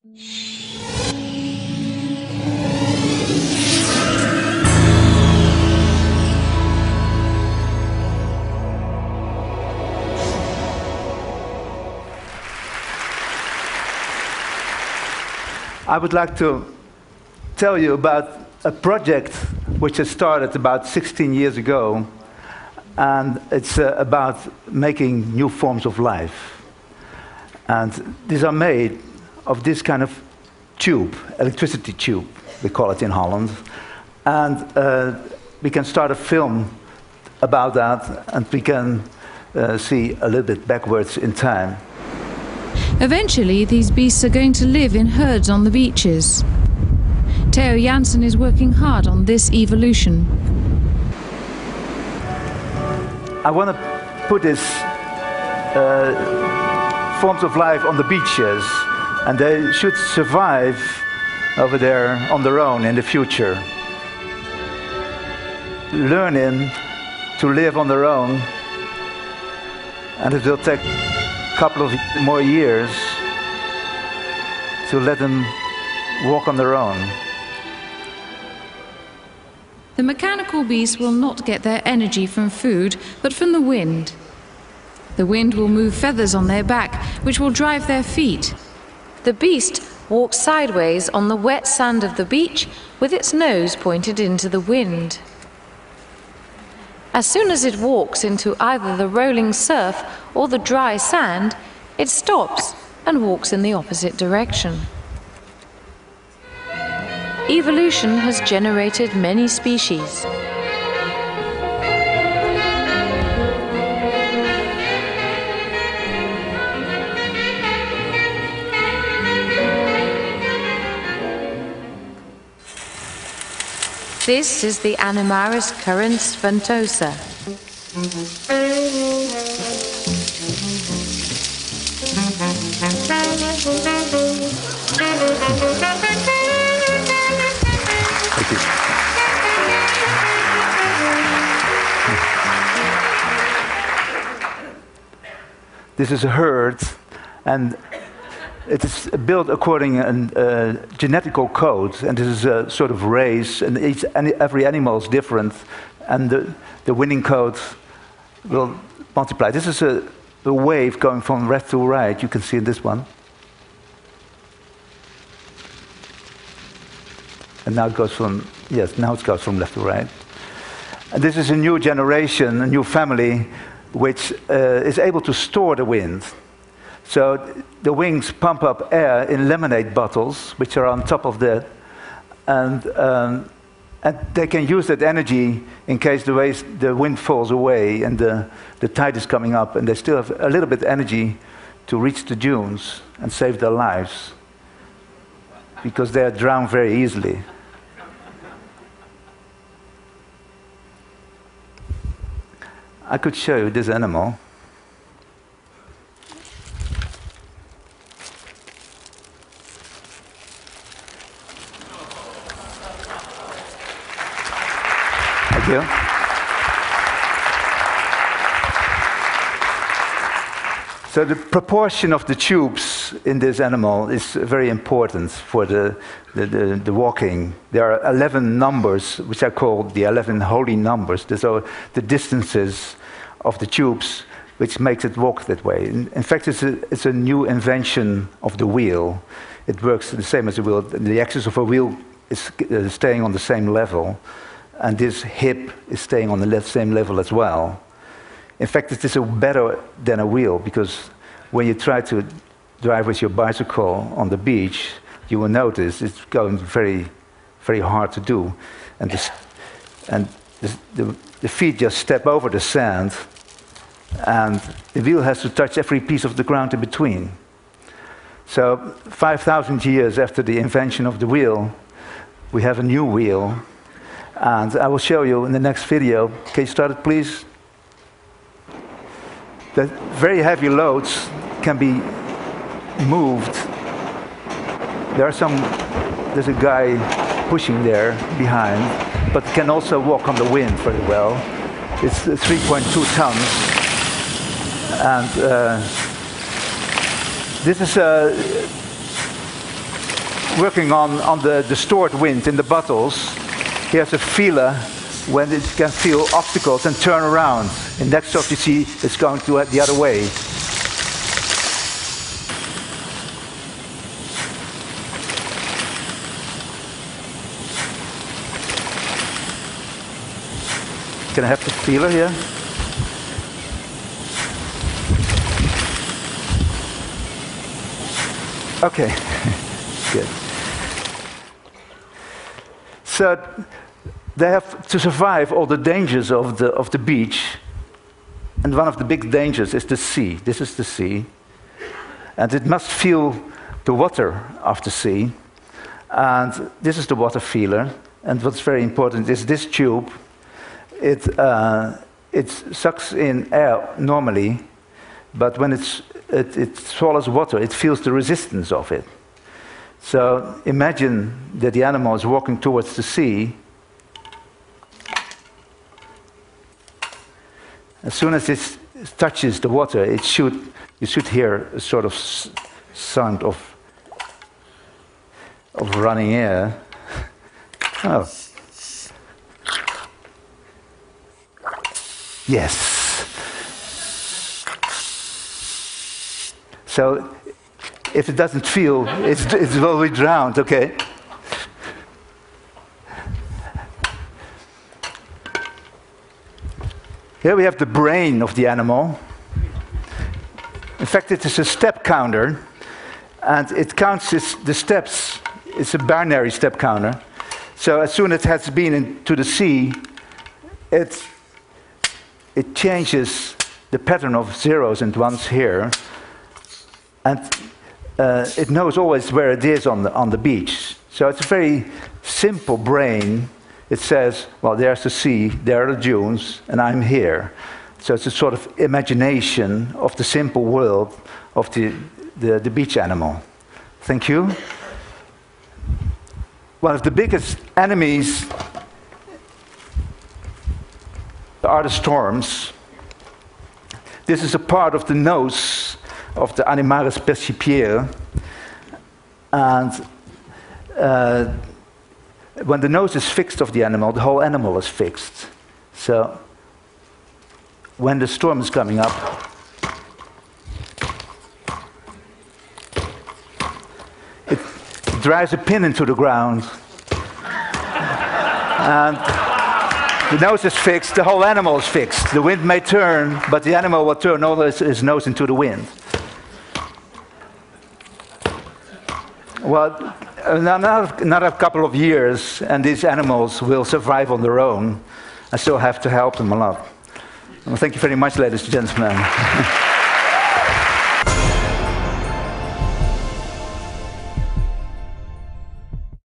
I would like to tell you about a project which has started about 16 years ago, and it's about making new forms of life. And these are made of this kind of tube, electricity tube, we call it in Holland. And we can start a film about that, and we can see a little bit backwards in time. Eventually, these beasts are going to live in herds on the beaches. Theo Jansen is working hard on this evolution. I want to put these forms of life on the beaches, and they should survive over there on their own in the future. Learning to live on their own, and it will take couple of more years to let them walk on their own. The mechanical beasts will not get their energy from food, but from the wind. The wind will move feathers on their back, which will drive their feet. The beast walks sideways on the wet sand of the beach with its nose pointed into the wind. As soon as it walks into either the rolling surf or the dry sand, it stops and walks in the opposite direction. Evolution has generated many species. This is the Animaris currens ventosa. Thank you. This is a herd, and it is built according to genetical code, and this is a sort of race, and every animal is different, and the winning code will multiply. This is a wave going from left to right. You can see in this one. And now it goes from, yes, now it goes from left to right. And this is a new generation, a new family, which is able to store the wind. So the wings pump up air in lemonade bottles, which are on top of that, and they can use that energy in case the wind falls away and the tide is coming up, and they still have a little bit of energy to reach the dunes and save their lives, because they are drowned very easily. I could show you this animal. Thank you. So the proportion of the tubes in this animal is very important for the walking. There are 11 numbers, which are called the 11 holy numbers. These are the distances of the tubes, which makes it walk that way. In fact, it's a new invention of the wheel. It works the same as a wheel. The axis of a wheel is staying on the same level, and this hip is staying on the same level as well. In fact, it is better than a wheel, because when you try to drive with your bicycle on the beach, you will notice it's going very, very hard to do. And the feet just step over the sand, and the wheel has to touch every piece of the ground in between. So 5,000 years after the invention of the wheel, we have a new wheel. And I will show you in the next video. Can you start it, please? That very heavy loads can be moved. There's a guy pushing there behind, but can also walk on the wind very well. It's 3.2 tons. And this is working on the stored wind in the bottles. He has a feeler when it can feel obstacles and turn around. And next shot you see it's going to the other way. Can I have the feeler here? Okay, good. So they have to survive all the dangers of the beach, and one of the big dangers is the sea. This is the sea, and it must feel the water of the sea. And this is the water feeler. And what's very important is this tube. It sucks in air normally, but when it swallows water, it feels the resistance of it. So imagine that the animal is walking towards the sea. As soon as it touches the water, you should hear a sort of sound of running air. Oh. Yes. So if it doesn't feel, it will be drowned, okay? Here we have the brain of the animal. In fact, it is a step counter, and it counts the steps. It's a binary step counter. So as soon as it has been into the sea, it changes the pattern of zeros and ones here, and it knows always where it is on the beach. So it's a very simple brain. It says, well, there's the sea, there are the dunes, and I'm here. So it's a sort of imagination of the simple world of the beach animal. Thank you. One of the biggest enemies are the storms. This is a part of the nose of the Animaris percipiere. And when the nose is fixed of the animal, the whole animal is fixed. So when the storm is coming up, it drives a pin into the ground. And the nose is fixed, the whole animal is fixed. The wind may turn, but the animal will turn all his nose into the wind. Well, another couple of years, and these animals will survive on their own. I still have to help them a lot. Well, thank you very much, ladies and gentlemen.